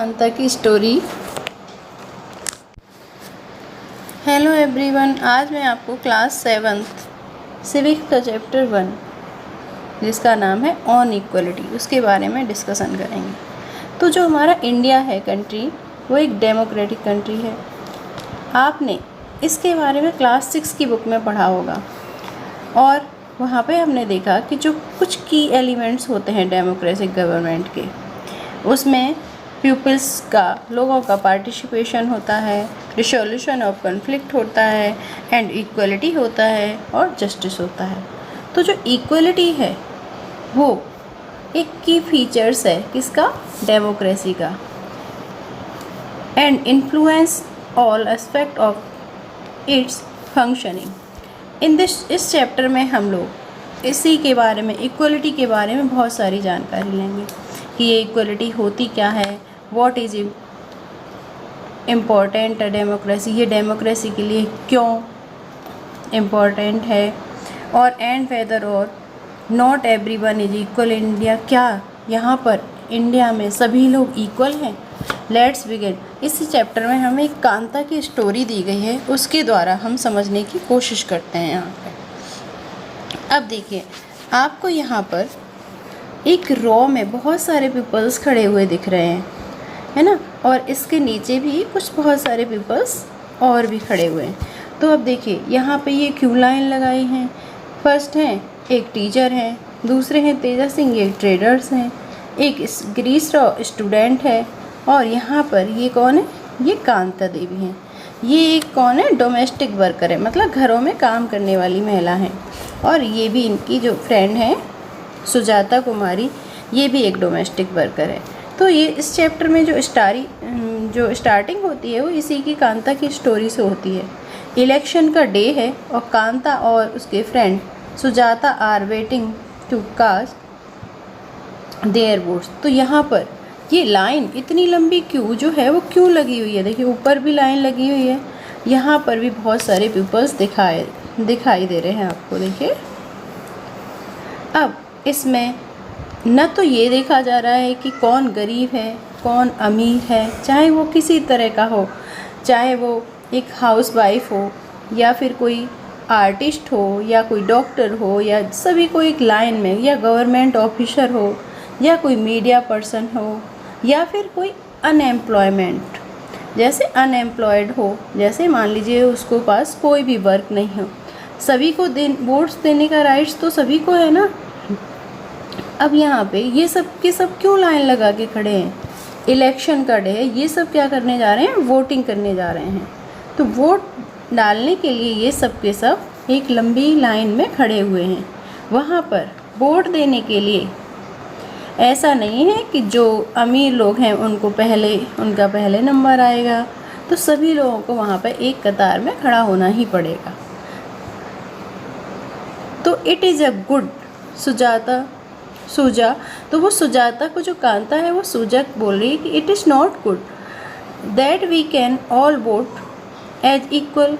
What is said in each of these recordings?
कांता की story. Hello everyone, आज मैं आपको क्लास 7th सिविक का चैप्टर 1 जिसका नाम है ऑन इक्वलिटी उसके बारे में डिस्कशन करेंगे। तो जो हमारा इंडिया है कंट्री, वो एक डेमोक्रेटिक कंट्री है। आपने इसके बारे में क्लास 6 की बुक में पढ़ा होगा और वहाँ पे हमने देखा कि जो कुछ की एलिमेंट्स होते हैं डेमोक्रेटिक गवर्नमेंट के, उसमें पीपल्स का, लोगों का पार्टिसिपेशन होता है, रिसोल्यूशन ऑफ कॉन्फ्लिक्ट होता है, एंड इक्वलिटी होता है और जस्टिस होता है। तो जो इक्वलिटी है वो एक की फीचर्स है किसका, डेमोक्रेसी का, and influence all aspect of its functioning. इस चैप्टर में हम लोग इसी के बारे में, इक्वलिटी के बारे में बहुत सारी जानकारी लेंगे कि ये इक्वलिटी होती क्या है, व्हाट इज़ इम्पॉर्टेंट डेमोक्रेसी, ये डेमोक्रेसी के लिए क्यों इम्पॉर्टेंट है, और एंड वेदर और not everyone is equal in India, क्या यहाँ पर इंडिया में सभी लोग इक्वल हैं। Let's begin. इसी चैप्टर में हमें एक कांता की स्टोरी दी गई है, उसके द्वारा हम समझने की कोशिश करते हैं यहाँ पर। अब देखिए, आपको यहाँ पर एक रो में बहुत सारे पीपल्स खड़े हुए दिख रहे हैं, है ना, और इसके नीचे भी कुछ बहुत सारे पीपल्स और भी खड़े हुए हैं। तो अब देखिए यहाँ पे ये क्यों लाइन लगाई हैं। फर्स्ट हैं एक टीचर हैं, दूसरे हैं तेजा सिंह, ये ट्रेडर्स हैं, एक ग्रीस रॉ स्टूडेंट है, और यहाँ पर ये कौन है, ये कांता देवी हैं। ये एक कौन है, डोमेस्टिक वर्कर है, मतलब घरों में काम करने वाली महिला हैं। और ये भी इनकी जो फ्रेंड है सुजाता कुमारी, ये भी एक डोमेस्टिक वर्कर है। तो ये इस चैप्टर में जो स्टार्टिंग होती है वो इसी की, कांता की स्टोरी से होती है। इलेक्शन का डे है और कांता और उसके friend Sujata are waiting to cast their votes. तो यहाँ पर ये लाइन इतनी लंबी क्यों जो है वो क्यों लगी हुई है, देखिए ऊपर भी लाइन लगी हुई है, यहाँ पर भी बहुत सारे पीपल्स दिखाई दे रहे हैं आपको। देखिए अब इसमें न तो ये देखा जा रहा है कि कौन गरीब है कौन अमीर है, चाहे वो किसी तरह का हो, चाहे वो एक हाउसवाइफ हो या फिर कोई आर्टिस्ट हो या कोई डॉक्टर हो, या सभी को एक लाइन में, या गवर्नमेंट ऑफिसर हो या कोई मीडिया पर्सन हो, या फिर कोई अनएम्प्लॉयमेंट, जैसे अनएम्प्लॉयड हो, जैसे मान लीजिए उसको पास कोई भी वर्क नहीं हो, सभी को वोट्स देने का राइट्स तो सभी को है ना। अब यहाँ पे ये सब के सब क्यों लाइन लगा के खड़े हैं, इलेक्शन का डे है, ये सब क्या करने जा रहे हैं, वोटिंग करने जा रहे हैं। तो वोट डालने के लिए ये सब के सब एक लंबी लाइन में खड़े हुए हैं। वहाँ पर वोट देने के लिए ऐसा नहीं है कि जो अमीर लोग हैं उनका पहले नंबर आएगा, तो सभी लोगों को वहाँ पर एक कतार में खड़ा होना ही पड़ेगा। तो इट इज़ अ गुड सुजा, तो वो सुजाता को जो कांता है वो सुजा बोल रही है कि it is not good that we can all vote as equal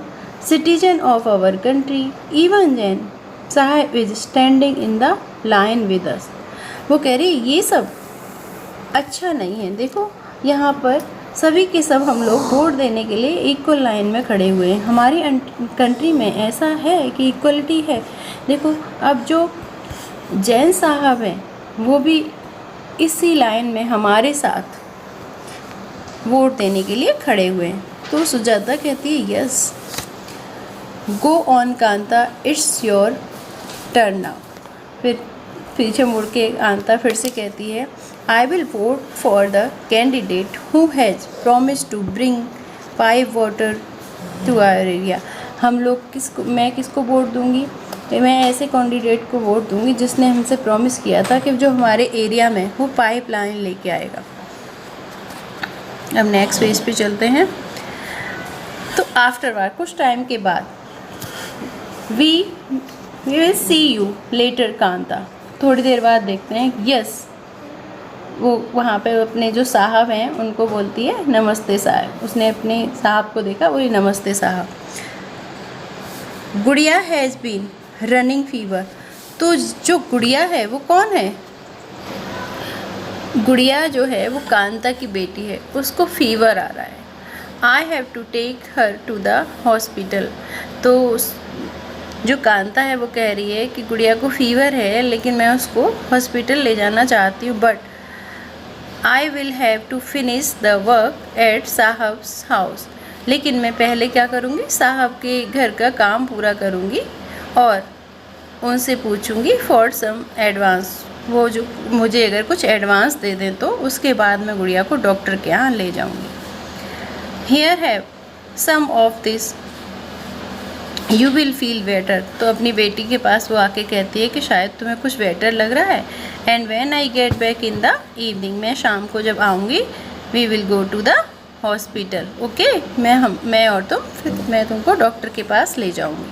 citizen of our country even then साहब is standing in the line with us. वो कह रही है ये सब अच्छा नहीं है। देखो यहाँ पर सभी के सब हम लोग वोट देने के लिए इक्वल लाइन में खड़े हुए हैं। हमारी कंट्री में ऐसा है कि इक्वलिटी है। देखो अब जो जैन साहब हैं वो भी इसी लाइन में हमारे साथ वोट देने के लिए खड़े हुए हैं। तो सुजाता कहती है yes, go on Kanta, it's your turn now. फिर पीछे मुड़ के कांता फिर से कहती है I will vote for the candidate who has promise to bring 5 water to our area. मैं किसको वोट दूंगी, मैं ऐसे कैंडिडेट को वोट दूंगी जिसने हमसे प्रॉमिस किया था कि जो हमारे एरिया में वो पाइपलाइन लेके आएगा। अब नेक्स्ट पेज पे चलते हैं। तो आफ्टरवर्ड, कुछ टाइम के बाद, we will see you later Kanta, थोड़ी देर बाद देखते हैं। यस, वो वहाँ पे अपने जो साहब हैं उनको बोलती है नमस्ते साहब। उसने अपने साहब को देखा, बोली नमस्ते साहब। गुड़िया हैज़ बीन रनिंग फीवर। तो जो गुड़िया है वो कौन है, गुड़िया जो है वो कांता की बेटी है, उसको फीवर आ रहा है। I have to take her to the hospital. तो जो कांता है वो कह रही है कि गुड़िया को फीवर है, लेकिन मैं उसको हॉस्पिटल ले जाना चाहती हूँ, but I will have to finish the work at sahib's house. लेकिन मैं पहले क्या करूँगी, साहब के घर का काम पूरा करूँगी और उनसे पूछूँगी फॉर सम एडवांस। वो जो मुझे अगर कुछ एडवांस दे दें तो उसके बाद मैं गुड़िया को डॉक्टर के यहाँ ले जाऊँगी। Here have some of this, you will feel better. तो अपनी बेटी के पास वो आके कहती है कि शायद तुम्हें कुछ बेटर लग रहा है। And when I get back in the evening, मैं शाम को जब आऊँगी, we will go to the hospital. Okay, मैं और तुम, फिर मैं तुमको डॉक्टर के पास ले जाऊँगी।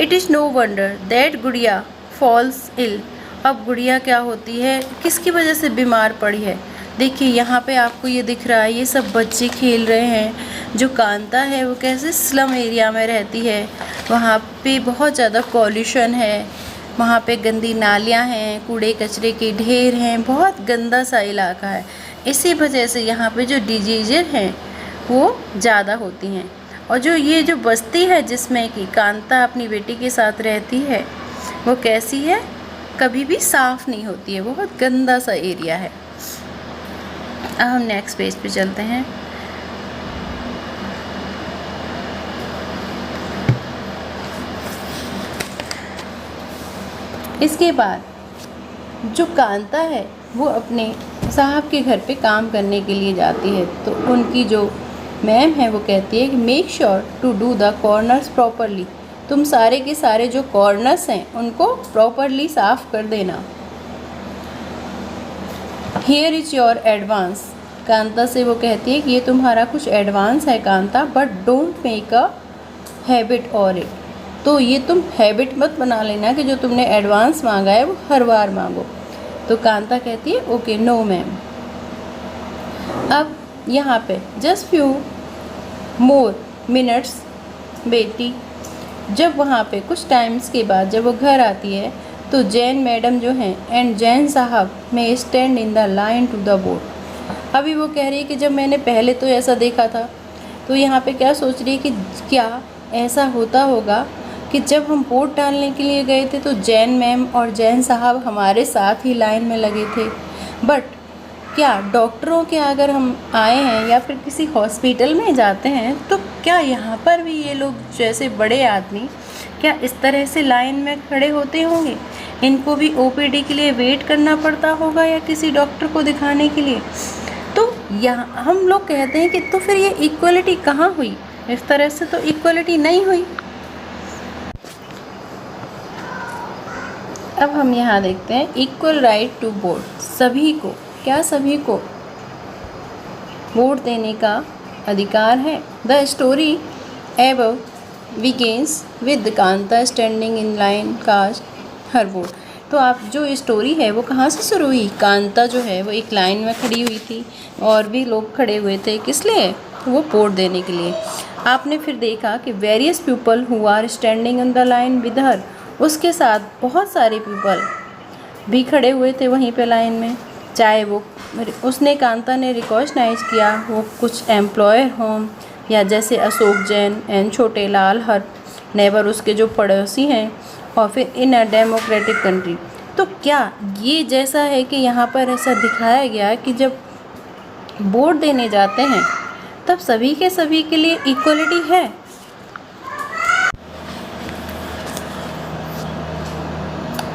It is no wonder that Gudiya falls ill. अब गुड़िया क्या होती है, किसकी वजह से बीमार पड़ी है। देखिए यहाँ पे आपको ये दिख रहा है, ये सब बच्चे खेल रहे हैं। जो कांता है वो कैसे स्लम एरिया में रहती है, वहाँ पे बहुत ज़्यादा पॉल्यूशन है, वहाँ पे गंदी नालियाँ हैं, कूड़े कचरे के ढेर हैं, बहुत गंदा सा इलाका है। इसी वजह से यहाँ पे जो डिजीज़ हैं वो ज़्यादा होती हैं। और जो बस्ती है जिसमें कि कांता अपनी बेटी के साथ रहती है, वो कैसी है, कभी भी साफ़ नहीं होती है, बहुत गंदा सा एरिया है। अब हम नेक्स्ट पेज पे चलते हैं। इसके बाद जो कांता है वो अपने साहब के घर पे काम करने के लिए जाती है, तो उनकी जो मैम है वो कहती है कि make sure to do the corners properly. तुम सारे के सारे जो कॉर्नर्स हैं उनको प्रॉपरली साफ़ कर देना। Here is your advance. Kanta से वो कहती है कि ये तुम्हारा कुछ एडवांस है Kanta, but don't make a habit और इट। तो ये तुम हैबिट मत बना लेना कि जो तुमने एडवांस मांगा है वो हर बार मांगो। तो कांता कहती है ओके, नो मैम। अब यहाँ पे जस्ट फ्यू मोर मिनट्स बेटी, जब वहाँ पे कुछ टाइम्स के बाद जब वो घर आती है तो जैन मैडम जो हैं एंड जैन साहब में stand in the line to the board. अभी वो कह रही है कि जब मैंने पहले तो ऐसा देखा था, तो यहाँ पे क्या सोच रही है कि क्या ऐसा होता होगा कि जब हम वोट डालने के लिए गए थे तो जैन मैम और जैन साहब हमारे साथ ही लाइन में लगे थे, बट क्या डॉक्टरों के अगर हम आए हैं या फिर किसी हॉस्पिटल में जाते हैं तो क्या यहाँ पर भी ये लोग जैसे बड़े आदमी क्या इस तरह से लाइन में खड़े होते होंगे? इनको भी ओपीडी के लिए वेट करना पड़ता होगा या किसी डॉक्टर को दिखाने के लिए? तो यहाँ हम लोग कहते हैं कि तो फिर ये इक्वलिटी कहाँ हुई? इस तरह से तो इक्वलिटी नहीं हुई। अब हम यहाँ देखते हैं इक्वल राइट टू वोट। सभी को, क्या सभी को वोट देने का अधिकार है। The story above begins with Kanta standing in line cast her vote. तो आप जो स्टोरी है वो कहाँ से शुरू हुई? कांता जो है वो एक लाइन में खड़ी हुई थी और भी लोग खड़े हुए थे, किस लिए? वो वोट देने के लिए। आपने फिर देखा कि various people who are standing in the line with her, उसके साथ बहुत सारे पीपल भी खड़े हुए थे वहीं पे लाइन में। चाहे वो उसने कांता ने रिकॉग्नाइज किया वो कुछ एम्प्लॉयर हों या जैसे अशोक जैन एंड छोटे लाल हर नेबर उसके जो पड़ोसी हैं, और फिर इन अ डेमोक्रेटिक कंट्री। तो क्या ये जैसा है कि यहाँ पर ऐसा दिखाया गया कि जब वोट देने जाते हैं तब सभी के सभी के लिए इक्वलिटी है?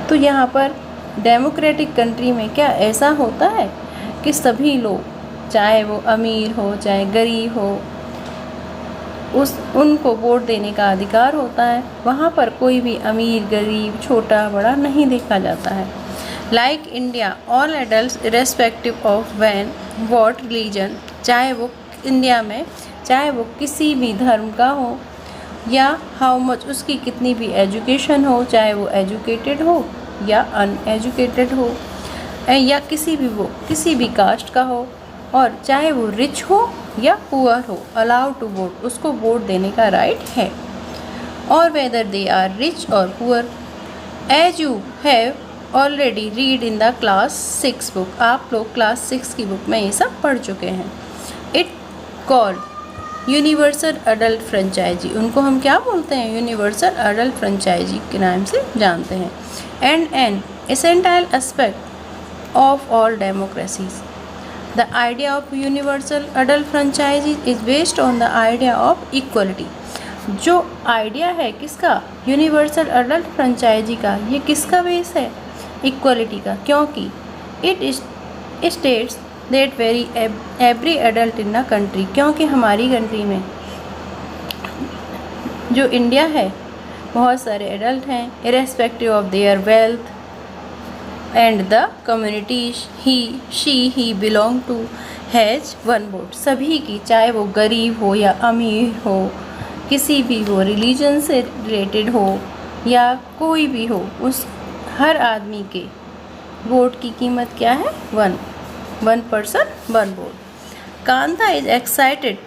तो यहाँ पर डेमोक्रेटिक कंट्री में क्या ऐसा होता है कि सभी लोग, चाहे वो अमीर हो चाहे गरीब हो, उनको वोट देने का अधिकार होता है? वहाँ पर कोई भी अमीर गरीब छोटा बड़ा नहीं देखा जाता है। Like India all adults irrespective of when what religion, चाहे वो इंडिया में चाहे वो किसी भी धर्म का हो या हाउ मच उसकी कितनी भी एजुकेशन हो, चाहे वो एजुकेटेड हो या अनएजुकेटेड हो, या किसी भी कास्ट का हो, और चाहे वो रिच हो या पुअर हो, अलाउड टू वोट, उसको वोट देने का राइट है। और वेदर दे आर रिच और poor, as you have already read in the class 6 book, आप लोग क्लास 6 की बुक में ये सब पढ़ चुके हैं। It called universal adult franchise, उनको हम क्या बोलते हैं, यूनिवर्सल अडल्ट फ्रेंचाइजी के नाम से जानते हैं। And an essential aspect of all democracies, the idea of universal adult franchise is based on the idea of equality. जो आइडिया है किसका, यूनिवर्सल अडल्ट फ्रेंचाइजी का, ये किसका बेस है, इक्वलिटी का, क्योंकि it states that very every adult in the country, क्योंकि हमारी कंट्री में जो इंडिया है बहुत सारे एडल्ट हैं, irrespective of their wealth and the community he belong to has one vote, सभी की, चाहे वो गरीब हो या अमीर हो, किसी भी हो, रिलीजन से रिलेटेड हो या कोई भी हो, उस हर आदमी के वोट की कीमत क्या है, one person one vote. Kanta is excited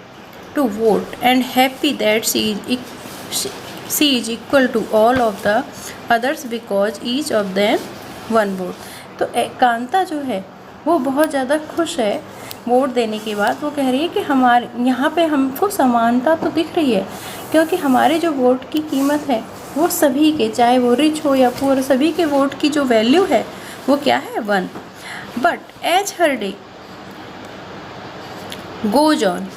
to vote and happy that she is equal to all of the others because each of them one vote. तो कांता जो है वो बहुत ज़्यादा खुश है वोट देने के बाद। वो कह रही है कि हमारे यहाँ पे हमको समानता तो दिख रही है, क्योंकि हमारे जो वोट की कीमत है वो सभी के, चाहे वो रिच हो या पुअर, सभी के वोट की जो वैल्यू है वो क्या है, one. But as her day goes on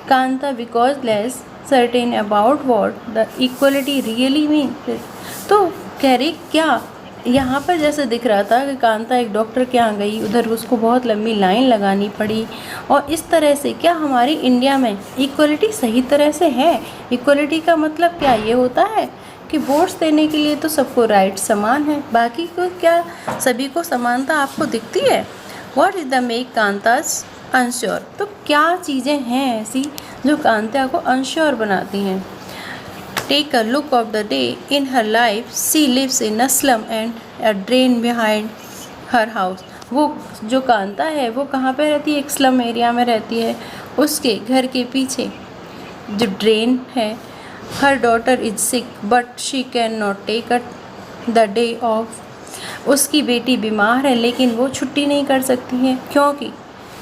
Kanta because less certain about what the equality really mean. तो कह रही क्या यहाँ पर जैसे दिख रहा था कि कांता एक डॉक्टर के यहाँ गई, उधर उसको बहुत लंबी लाइन लगानी पड़ी, और इस तरह से क्या हमारी इंडिया में इक्वलिटी सही तरह से है। इक्वलिटी का मतलब क्या ये होता है कि वोट्स देने के लिए तो सबको राइट समान है, बाकी को क्या सभी को समानता आपको दिखती है। What is the make Kanta's unsure, तो क्या चीज़ें हैं ऐसी जो कांता को अनश्योर बनाती हैं। Take a look of the day in her life. She lives in a slum and a drain behind her house. वो जो कांता है वो कहाँ पे रहती है, एक स्लम एरिया में रहती है। उसके घर के पीछे जो ड्रेन है। Her daughter is sick but she cannot take the day off. उसकी बेटी बीमार है लेकिन वो छुट्टी नहीं कर सकती है, क्योंकि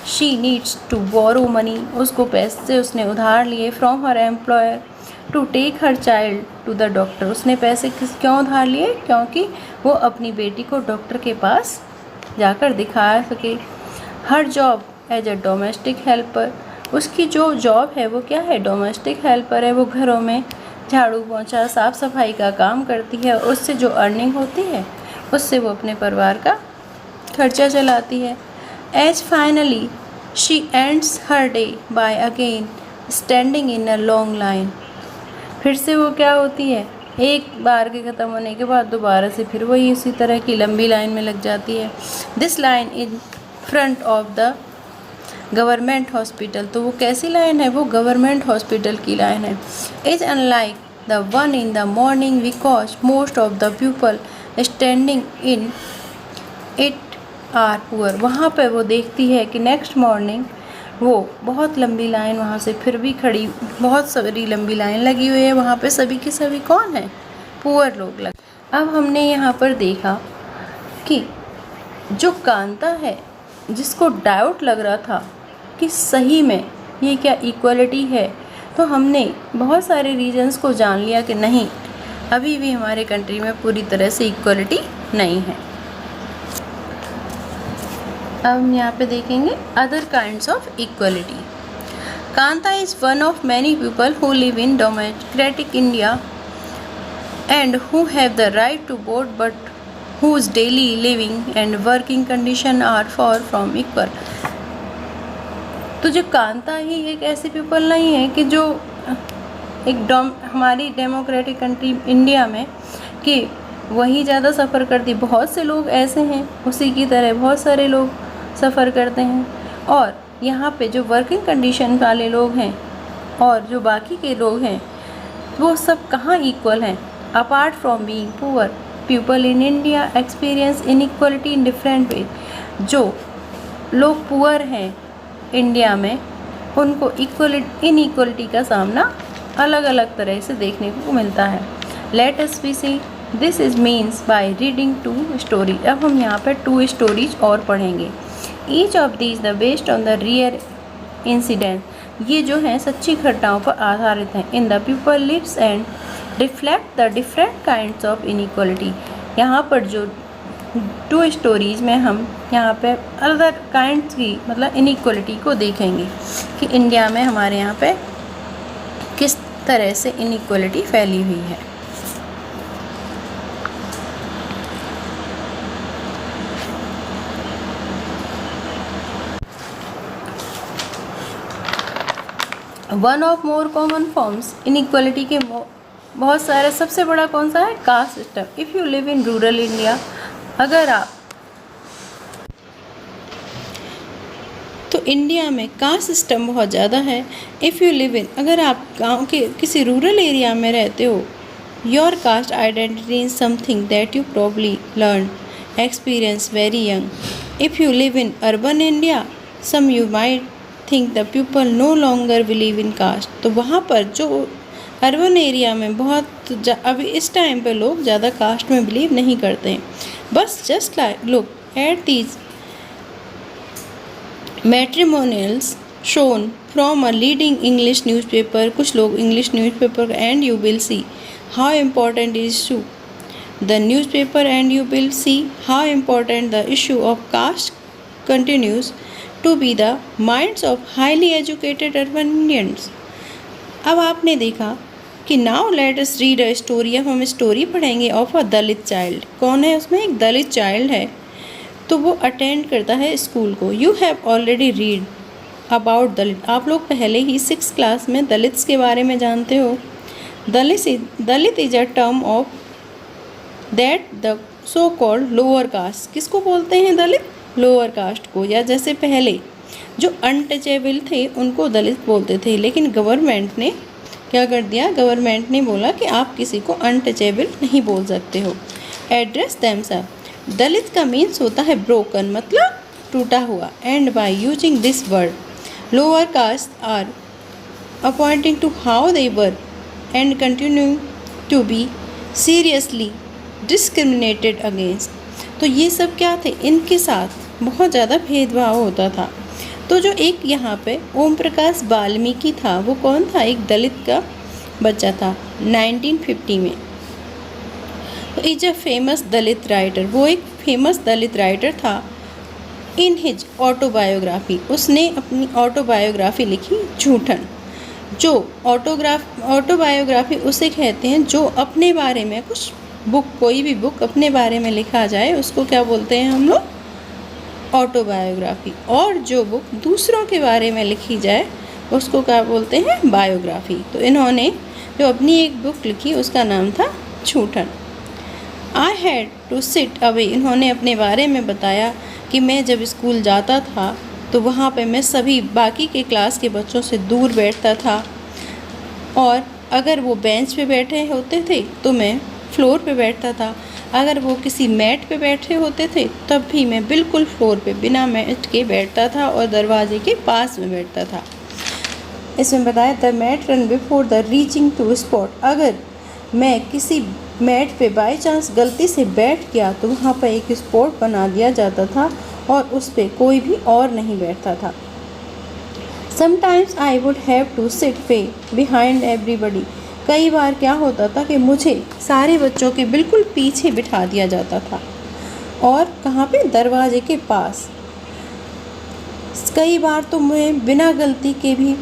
she needs to borrow money. उसको पैसे उसने उधार लिए from her employer to take her child to the doctor. उसने पैसे क्यों उधार लिए, क्योंकि वो अपनी बेटी को डॉक्टर के पास जाकर दिखा सके। Her job as a domestic helper, उसकी जो जॉब है वो क्या है, डोमेस्टिक हेल्पर है। वो घरों में झाड़ू पोंछा साफ़ सफाई का काम करती है, और उससे जो अर्निंग होती है उससे वो अपने परिवार का खर्चा चलाती है। As finally she ends her day by again standing in a long line. फिर से वो क्या होती है, एक बार के ख़त्म होने के बाद दोबारा से फिर वही इसी तरह की लंबी लाइन में लग जाती है। This line in front of the government hospital, तो वो कैसी लाइन है, वो गवर्नमेंट हॉस्पिटल की लाइन है। Is unlike the one in the morning because most of the people standing in it are poor. वहाँ पर वो देखती है कि नेक्स्ट मॉर्निंग वो बहुत लंबी लाइन वहाँ से फिर भी खड़ी, बहुत सारी लंबी लाइन लगी हुई है, वहाँ पे सभी के सभी कौन है, पुअर लोग लग। अब हमने यहाँ पर देखा कि जो कांता है जिसको डाउट लग रहा था कि सही में ये क्या इक्वलिटी है, तो हमने बहुत सारे रीजंस को जान लिया कि नहीं, अभी भी हमारे कंट्री में पूरी तरह से इक्वलिटी नहीं है। अब हम यहाँ पे देखेंगे other kinds of equality. Kanta is one of many people who live in democratic India and who have the right to vote but whose daily living and working condition are for from equal. तो जो कांता ही एक ऐसी people नहीं है कि जो एक हमारी डेमोक्रेटिक कंट्री इंडिया में कि वही ज़्यादा सफ़र करती। बहुत से लोग ऐसे हैं, उसी की तरह बहुत सारे लोग सफ़र करते हैं, और यहाँ पे जो वर्किंग कंडीशन वाले लोग हैं और जो बाकी के लोग हैं वो सब कहाँ इक्वल हैं। Apart from being poor people in India experience inequality in different way. जो लोग पुअर हैं इंडिया में उनको इनइक्वलिटी का सामना अलग अलग तरह से देखने को मिलता है। Let us we see this is means by reading 2 story. अब हम यहाँ पर 2 स्टोरीज और पढ़ेंगे। Each of these the based on the real incident, ये जो हैं सच्ची घटनाओं पर आधारित हैं। In the people lives and reflect the different kinds of inequality. यहाँ पर जो 2 स्टोरीज में हम यहाँ पे अदर काइंड्स की मतलब इनइक्वालिटी को देखेंगे कि इंडिया में हमारे यहाँ पे किस तरह से इनइक्वालिटी फैली हुई है। One of more common forms, inequality के बहुत सारे, सबसे बड़ा कौन सा है? Caste system. If you live in rural India, अगर आप तो इंडिया में कास्ट सिस्टम बहुत ज़्यादा है। इफ़ यू लिव इन, अगर आप गांव के किसी रूरल एरिया में रहते हो, your caste identity is something that you probably learn experience very young. If you live in urban India, some you might think the people no longer believe in caste. तो वहाँ पर जो urban area में बहुत अभी इस time पे लोग ज़्यादा कास्ट में बिलीव नहीं करते हैं। बस just like look at these matrimonials shown from a leading English newspaper, कुछ लोग English newspaper, and you will see how important issue the newspaper and you will see how important the issue of caste continues to be the minds of highly educated urban Indians। अब आपने देखा कि now let us read a story. अब हम story पढ़ेंगे of a Dalit child. कौन है उसमें? एक दलित चाइल्ड है, तो वो अटेंड करता है स्कूल को। You have already read about Dalit, आप लोग पहले ही 6th क्लास में दलित्स के बारे में जानते हो। Dalit is a term of that the so called lower caste. किसको बोलते हैं दलित? लोअर कास्ट को, या जैसे पहले जो अनटचेबल थे उनको दलित बोलते थे, लेकिन गवर्नमेंट ने क्या कर दिया? गवर्नमेंट ने बोला कि आप किसी को अनटचेबल नहीं बोल सकते हो। एड्रेस देमसेल्फ, दलित का मीन्स होता है ब्रोकन, मतलब टूटा हुआ। And by using this word lower caste are appointing to how they were and continuing to be seriously discriminated against. तो ये सब क्या थे? इनके साथ बहुत ज़्यादा भेदभाव होता था। तो जो एक यहाँ पे ओम प्रकाश वाल्मीकि था, वो कौन था? एक दलित का बच्चा था 1950 में। तो is a famous Dalit writer, वो एक फेमस दलित राइटर था। इन हिज ऑटोबायोग्राफी, उसने अपनी ऑटोबायोग्राफी लिखी झूठन। जो ऑटोबायोग्राफी उसे कहते हैं जो अपने बारे में कुछ बुक, कोई भी बुक अपने बारे में लिखा जाए उसको क्या बोलते हैं हम लोग? ऑटोबायोग्राफी। और जो बुक दूसरों के बारे में लिखी जाए उसको क्या बोलते हैं? बायोग्राफी। तो इन्होंने जो अपनी एक बुक लिखी उसका नाम था Joothan. I had to sit away, इन्होंने अपने बारे में बताया कि मैं जब स्कूल जाता था तो वहाँ पे मैं सभी बाकी के क्लास के बच्चों से दूर बैठता था, और अगर वो बेंच पे बैठे होते थे तो मैं फ्लोर पे बैठता था। अगर वो किसी मैट पे बैठे होते थे तब भी मैं बिल्कुल फ्लोर पे बिना मैट के बैठता था और दरवाजे के पास में बैठता था। इसमें बताया the mat ran before the reaching to spot, अगर मैं किसी मैट पे बाय चांस गलती से बैठ गया तो वहाँ पर एक स्पॉट बना दिया जाता था और उस पर कोई भी और नहीं बैठता था। Sometimes I would have to sit way behind everybody, कई बार क्या होता था कि मुझे सारे बच्चों के बिल्कुल पीछे बिठा दिया जाता था। और कहाँ पे? दरवाजे के पास। कई बार तो मैं बिना गलती के भी,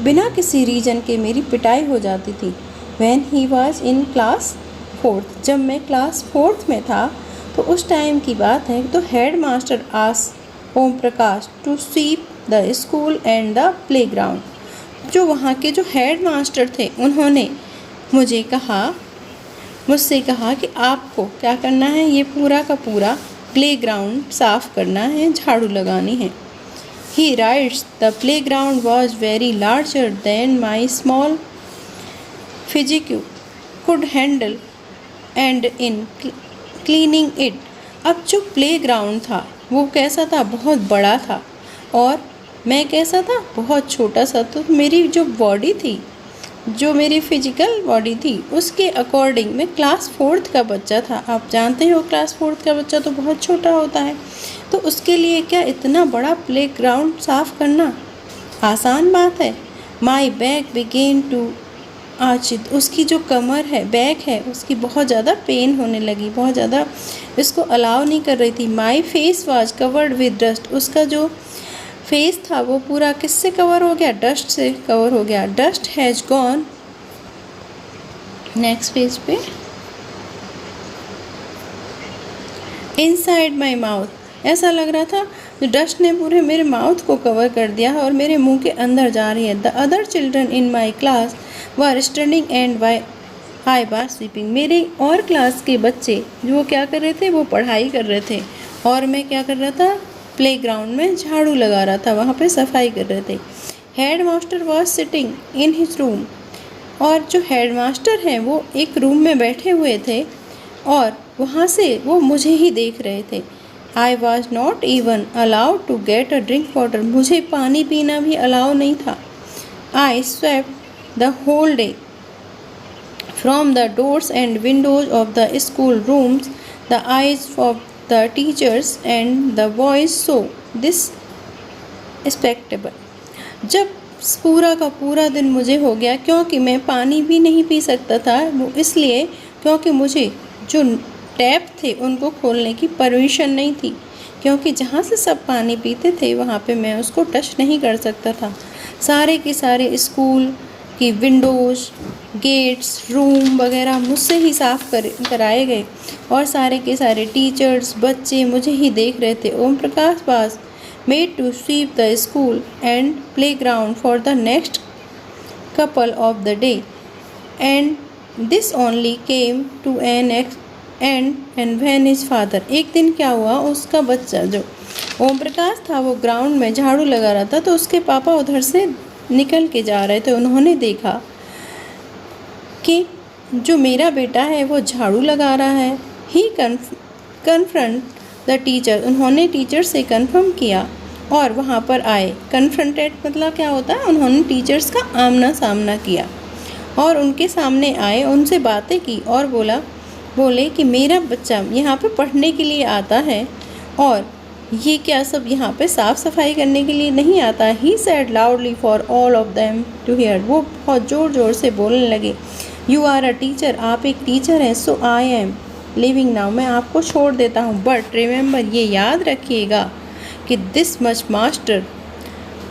बिना किसी रीज़न के मेरी पिटाई हो जाती थी। When he was in class 4th, जब मैं क्लास 4th में था तो उस टाइम की बात है। तो head master as Om Prakash to sweep the school and the playground, जो वहाँ के जो हेड मास्टर थे उन्होंने मुझसे कहा कि आपको क्या करना है? ये पूरा का पूरा प्लेग्राउंड साफ़ करना है, झाड़ू लगानी है। He writes the playground was very larger than my small physique could handle and in cleaning it. अब जो प्लेग्राउंड था वो कैसा था? बहुत बड़ा था, और मैं कैसा था? बहुत छोटा सा। तो मेरी जो बॉडी थी जो मेरी फिजिकल बॉडी थी उसके अकॉर्डिंग मैं क्लास 4th का बच्चा था। आप जानते हो क्लास 4th का बच्चा तो बहुत छोटा होता है, तो उसके लिए क्या इतना बड़ा प्लेग्राउंड साफ़ करना आसान बात है। माई बैक बिगेन टू आचित, उसकी जो कमर है, बैक है, उसकी बहुत ज़्यादा पेन होने लगी, बहुत ज़्यादा इसको अलाउ नहीं कर रही थी। My face was covered with dust, उसका जो फेस था वो पूरा किससे कवर हो गया? डस्ट से कवर हो गया। Dust has gone, next page पे, इनसाइड माई माउथ, ऐसा लग रहा था जो डस्ट ने पूरे मेरे माउथ को कवर कर दिया और मेरे मुंह के अंदर जा रही है। The other children in my class were studying and I was sleeping, मेरे और क्लास के बच्चे जो क्या कर रहे थे, वो पढ़ाई कर रहे थे और मैं क्या कर रहा था? प्लेग्राउंड में झाड़ू लगा रहा था, वहाँ पे सफाई कर रहे थे। Head master was sitting in his room, और जो हेड मास्टर हैं वो एक रूम में बैठे हुए थे और वहाँ से वो मुझे ही देख रहे थे। I was not even allowed to get a drink water, मुझे पानी पीना भी अलाउ नहीं था। I swept the whole day from the doors and windows of the school rooms, the eyes of the teachers and the boys so this spectacle. जब पूरा का पूरा दिन मुझे हो गया, क्योंकि मैं पानी भी नहीं पी सकता था, वो इसलिए क्योंकि मुझे जो टैप थे उनको खोलने की परमिशन नहीं थी, क्योंकि जहाँ से सब पानी पीते थे वहाँ पे मैं उसको टच नहीं कर सकता था। सारे के सारे स्कूल की विंडोज़, गेट्स, रूम वगैरह मुझसे ही साफ़ कराए गए और सारे के सारे टीचर्स, बच्चे मुझे ही देख रहे थे। ओम प्रकाश पास made to sweep the school and playground for the next couple of the day, and this only came to an end and when his father, एक दिन क्या हुआ, उसका बच्चा जो ओम प्रकाश था वो ग्राउंड में झाड़ू लगा रहा था, तो उसके पापा उधर से निकल के जा रहे थे। उन्होंने देखा कि जो मेरा बेटा है वो झाड़ू लगा रहा है। ही कन्फ्रंट द टीचर, उन्होंने टीचर से कन्फर्म किया और वहाँ पर आए। कन्फ्रंटेड मतलब क्या होता है? उन्होंने टीचर्स का आमना सामना किया और उनके सामने आए, उनसे बातें की और बोले कि मेरा बच्चा यहाँ पे पढ़ने के लिए आता है और ये क्या सब यहाँ पे साफ़ सफाई करने के लिए नहीं आता। He said loudly for all of them to hear, वो बहुत ज़ोर ज़ोर से बोलने लगे। यू आर अ टीचर, आप एक टीचर हैं। सो आई एम लिविंग नाउ, मैं आपको छोड़ देता हूँ। बट रिमेंबर, ये याद रखिएगा कि this much master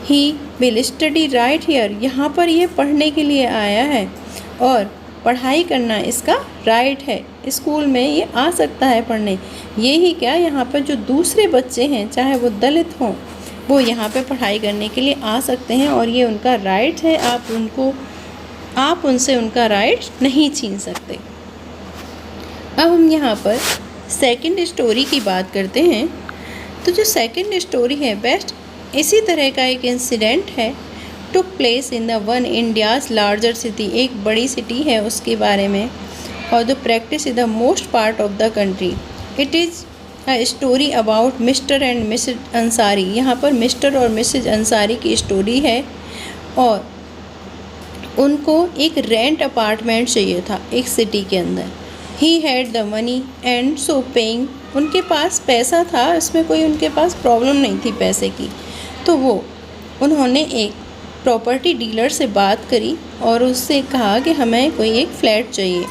he will study right here, यहाँ पर ये पढ़ने के लिए आया है और पढ़ाई करना इसका राइट है। स्कूल में ये आ सकता है पढ़ने। ये ही क्या, यहाँ पर जो दूसरे बच्चे हैं चाहे वो दलित हों, वो यहाँ पे पढ़ाई करने के लिए आ सकते हैं और ये उनका राइट है। आप उनसे उनका राइट नहीं छीन सकते। अब हम यहाँ पर सेकंड स्टोरी की बात करते हैं। तो जो सेकंड स्टोरी है बेस्ट इसी तरह का एक इंसिडेंट है। Took place in the one India's larger city, एक बड़ी सिटी है उसके बारे में, और the practice is the most part of the country. It is a story about mister and Mrs Ansari. यहाँ पर मिस्टर और मिसेज अंसारी की स्टोरी है और उनको एक रेंट अपार्टमेंट चाहिए था एक सिटी के अंदर। He had the money and so paying, उनके पास पैसा था, इसमें कोई उनके पास प्रॉब्लम नहीं थी पैसे की। तो उन्होंने एक प्रॉपर्टी डीलर से बात करी और उससे कहा कि हमें कोई एक फ़्लैट चाहिए।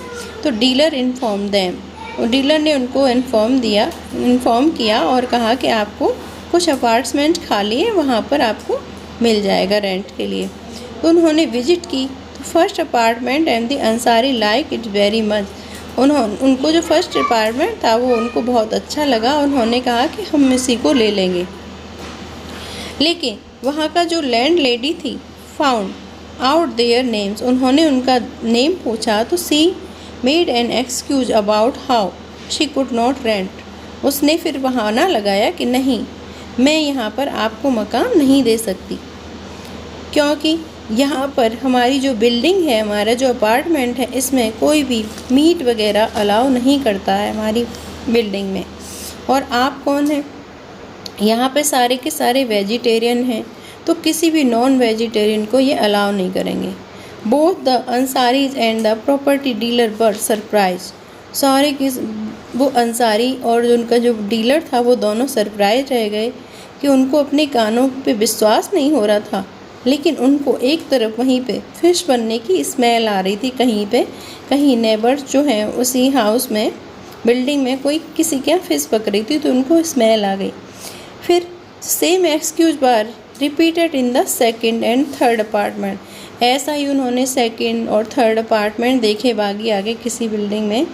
तो डीलर इन्फॉर्म दैम, और डीलर ने उनको इन्फॉर्म किया और कहा कि आपको कुछ अपार्टमेंट खाली है, वहाँ पर आपको मिल जाएगा रेंट के लिए। तो उन्होंने विजिट की। तो first apartment and the Ansari like it very much, उनको जो फर्स्ट अपार्टमेंट था वो उनको बहुत अच्छा लगा। उन्होंने कहा कि हम इसी को ले लेंगे। लेकिन वहाँ का जो लैंड लेडी थी फाउंड आउट देयर नेम्स, उन्होंने उनका नेम पूछा तो सी made an excuse about how she could not rent. उसने फिर बहाना लगाया कि नहीं, मैं यहाँ पर आपको मकान नहीं दे सकती, क्योंकि यहाँ पर हमारी जो बिल्डिंग है, हमारा जो अपार्टमेंट है, इसमें कोई भी मीट वगैरह अलाउ नहीं करता है हमारी बिल्डिंग में। और आप कौन हैं? यहाँ पे सारे के सारे वेजिटेरियन हैं, तो किसी भी नॉन वेजिटेरियन को ये अलाउ नहीं करेंगे। Both the Ansaris and the property dealer were surprise. सारे की वो अंसारी और जो उनका जो डीलर था वो दोनों सरप्राइज रह गए कि उनको अपने कानों पे विश्वास नहीं हो रहा था। लेकिन उनको एक तरफ वहीं पे फिश बनने की स्मेल आ रही थी, कहीं पे कहीं नेबर्स जो हैं उसी हाउस में बिल्डिंग में कोई किसी के यहाँ फिश पक रही थी तो उनको स्मेल आ गई। फिर same excuse bar repeated in the second and third apartment. ऐसा ही उन्होंने सेकेंड और थर्ड अपार्टमेंट देखे बागी आगे किसी बिल्डिंग में,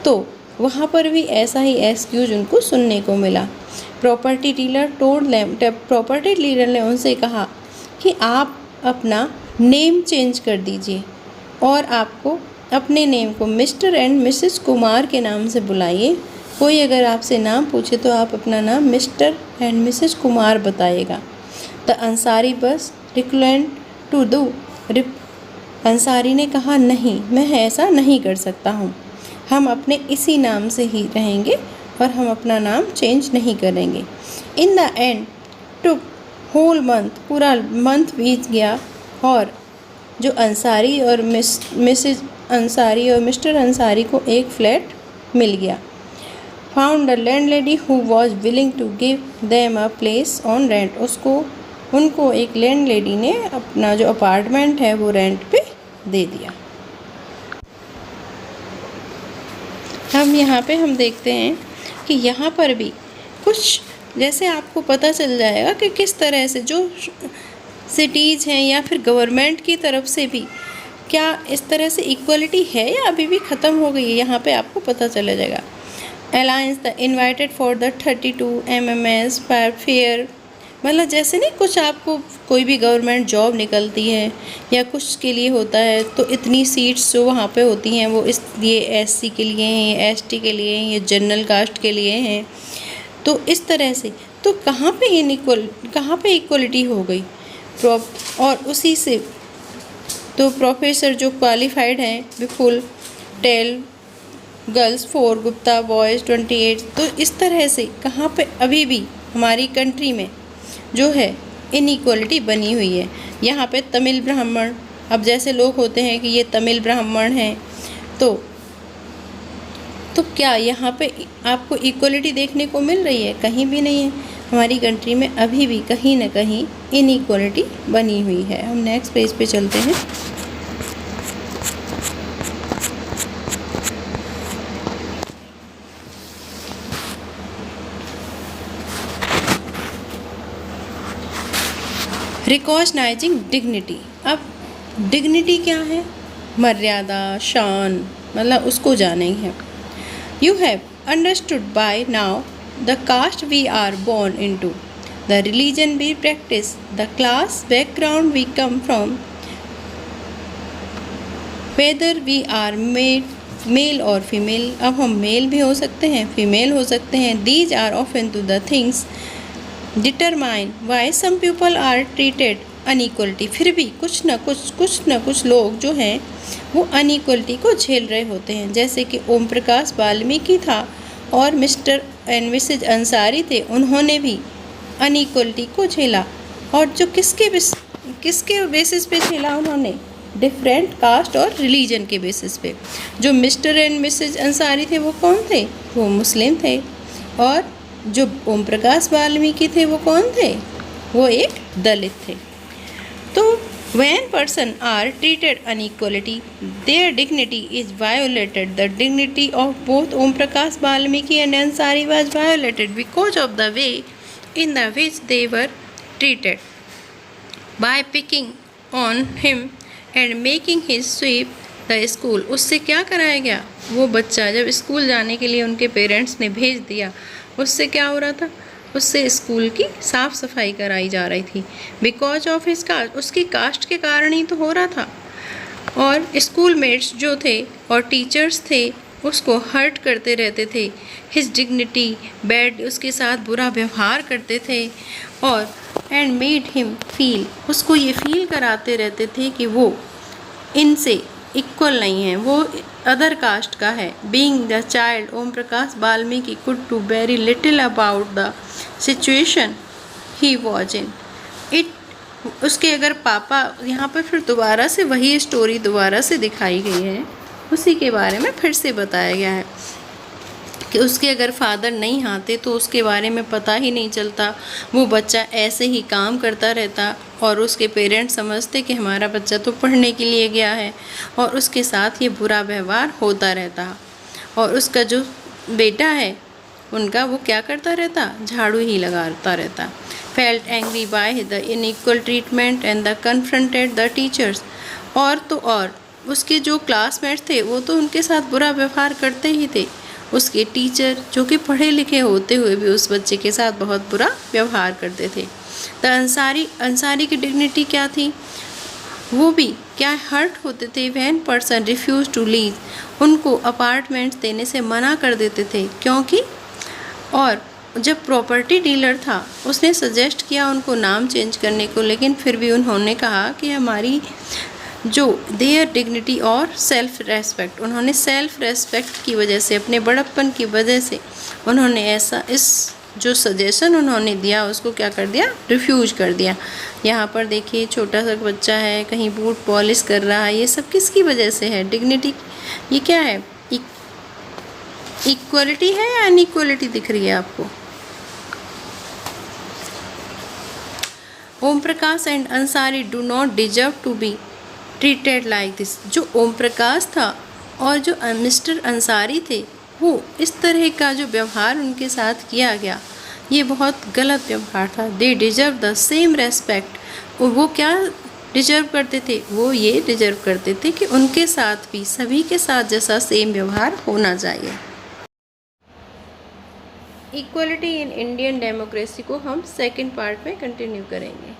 तो वहाँ पर भी ऐसा ही एक्सक्यूज उनको सुनने को मिला। प्रॉपर्टी डीलर ने उनसे कहा कि आप अपना नेम चेंज कर दीजिए और आपको अपने नेम को मिस्टर एंड मिसेस कुमार के नाम से बुलाइए। कोई अगर आपसे नाम पूछे तो आप अपना नाम मिस्टर एंड मिसेस कुमार बताइएगा। द अंसारी बस डिक्लाइंड टू डू। अंसारी ने कहा नहीं, मैं ऐसा नहीं कर सकता हूँ, हम अपने इसी नाम से ही रहेंगे और हम अपना नाम चेंज नहीं करेंगे। In the end took whole month, पूरा मंथ बीत गया और जो अंसारी और मिसेज अंसारी और मिस्टर अंसारी को एक फ्लैट मिल गया। Found a landlady who was willing to give them a place on rent. उनको एक लैंडलेडी ने अपना जो अपार्टमेंट है वो रेंट पे दे दिया। यहाँ पे हम देखते हैं कि यहाँ पर भी कुछ जैसे आपको पता चल जाएगा कि किस तरह से जो सिटीज़ हैं या फिर गवर्नमेंट की तरफ से भी क्या इस तरह से इक्वलिटी है या अभी भी ख़त्म हो गई है, यहाँ पे आपको पता चला जाएगा। Alliance the invited for the 32 MMS fair, मतलब जैसे नहीं कुछ आपको कोई भी गवर्नमेंट जॉब निकलती है या कुछ के लिए होता है तो इतनी सीट्स जो वहाँ पे होती हैं वो इसलिए SC के लिए हैं, ST के लिए हैं, या जनरल कास्ट के लिए हैं। तो इस तरह से तो कहाँ पे इक्वलिटी हो गई। और उसी से तो प्रोफेसर जो क्वालिफाइड हैं विपुल 12 गर्ल्स 4 गुप्ता बॉयज़ 28। तो इस तरह से कहाँ पे अभी भी हमारी कंट्री में जो है इनइक्वलिटी बनी हुई है। यहाँ पे तमिल ब्राह्मण, अब जैसे लोग होते हैं कि ये तमिल ब्राह्मण हैं, तो क्या यहाँ पे आपको इक्वलिटी देखने को मिल रही है? कहीं भी नहीं है। हमारी कंट्री में अभी भी कहीं ना कहीं इनइक्वलिटी बनी हुई है। हम नेक्स्ट पेज पे चलते हैं। Recognising dignity. अब डिग्निटी क्या है? मर्यादा, शान, मतलब उसको जानेंगे। You have understood by now the caste we are born into, the religion we practice, the class background we come from, whether we are male or female। अब हम मेल भी हो सकते हैं, फीमेल हो सकते हैं। These are often to the things determine why some people are treated inequality. फिर भी कुछ न कुछ लोग जो हैं वो अनइक्वलिटी को झेल रहे होते हैं। जैसे कि ओम प्रकाश वाल्मीकि था और मिस्टर एंड मिसेज अंसारी थे, उन्होंने भी अनइक्वलिटी को झेला। और जो किसके बेसिस पे झेला उन्होंने? डिफरेंट कास्ट और रिलीजन के बेसिस पे। जो मिस्टर एंड मिसेज अंसारी थे वो कौन थे? वो मुस्लिम थे। और जो ओम प्रकाश वाल्मीकि थे वो कौन थे? वो एक दलित थे। तो when person are treated unequality, their dignity is violated. The dignity of both Om Prakash Valmiki and Ansari was violated because of the way in the which they were treated. By picking on him and making him sweep the school, उससे क्या कराया गया? वो बच्चा जब school जाने के लिए उनके पेरेंट्स ने भेज दिया, उससे क्या हो रहा था? उससे स्कूल की साफ़ सफाई कराई जा रही थी। बिकॉज ऑफ हिज कास्ट, उसकी कास्ट के कारण ही तो हो रहा था। और स्कूल मेट्स जो थे और टीचर्स थे उसको हर्ट करते रहते थे। हिज डिग्निटी बैड, उसके साथ बुरा व्यवहार करते थे। और एंड मेड हिम फील, उसको ये फील कराते रहते थे कि वो इनसे इक्वल नहीं है, वो अदर कास्ट का है। Being the child, Om Prakash Valmiki could to very little about the situation he was in. It उसके अगर पापा, यहाँ पर फिर दोबारा से वही स्टोरी दोबारा से दिखाई गई है, उसी के बारे में फिर से बताया गया है कि उसके अगर फादर नहीं आते तो उसके बारे में पता ही नहीं चलता, वो बच्चा ऐसे ही काम करता रहता और उसके पेरेंट्स समझते कि हमारा बच्चा तो पढ़ने के लिए गया है, और उसके साथ ये बुरा व्यवहार होता रहता। और उसका जो बेटा है उनका, वो क्या करता रहता, झाड़ू ही लगाता रहता। Felt angry by the inequal treatment and the confronted the teachers. और तो और उसके जो क्लासमेट्स थे वो तो उनके साथ बुरा व्यवहार करते ही थे, उसके टीचर जो कि पढ़े लिखे होते हुए भी उस बच्चे के साथ बहुत बुरा व्यवहार करते थे। द अंसारी की डिग्निटी क्या थी, वो भी क्या हर्ट होते थे when person refuse to leave, उनको अपार्टमेंट्स देने से मना कर देते थे क्योंकि, और जब प्रॉपर्टी डीलर था उसने सजेस्ट किया उनको नाम चेंज करने को, लेकिन फिर भी उन्होंने कहा कि हमारी जो देयर डिग्निटी और सेल्फ रेस्पेक्ट, उन्होंने सेल्फ रेस्पेक्ट की वजह से, अपने बड़प्पन की वजह से उन्होंने ऐसा, इस जो सजेशन उन्होंने दिया उसको क्या कर दिया, रिफ्यूज कर दिया। यहाँ पर देखिए छोटा सा बच्चा है, कहीं बूट पॉलिश कर रहा है, ये सब किसकी वजह से है, डिग्निटी। ये क्या है, इक्वलिटी है या अनइक्वलिटी दिख रही है आपको। Om Prakash and Ansari do not deserve to be treated like this. जो ओम प्रकाश था और जो मिस्टर अंसारी थे, वो इस तरह का जो व्यवहार उनके साथ किया गया, ये बहुत गलत व्यवहार था। They deserve the same respect. वो क्या डिजर्व करते थे, वो ये डिजर्व करते थे कि उनके साथ भी सभी के साथ जैसा सेम व्यवहार होना चाहिए। इक्वलिटी इन इंडियन डेमोक्रेसी को हम सेकंड पार्ट में कंटिन्यू करेंगे।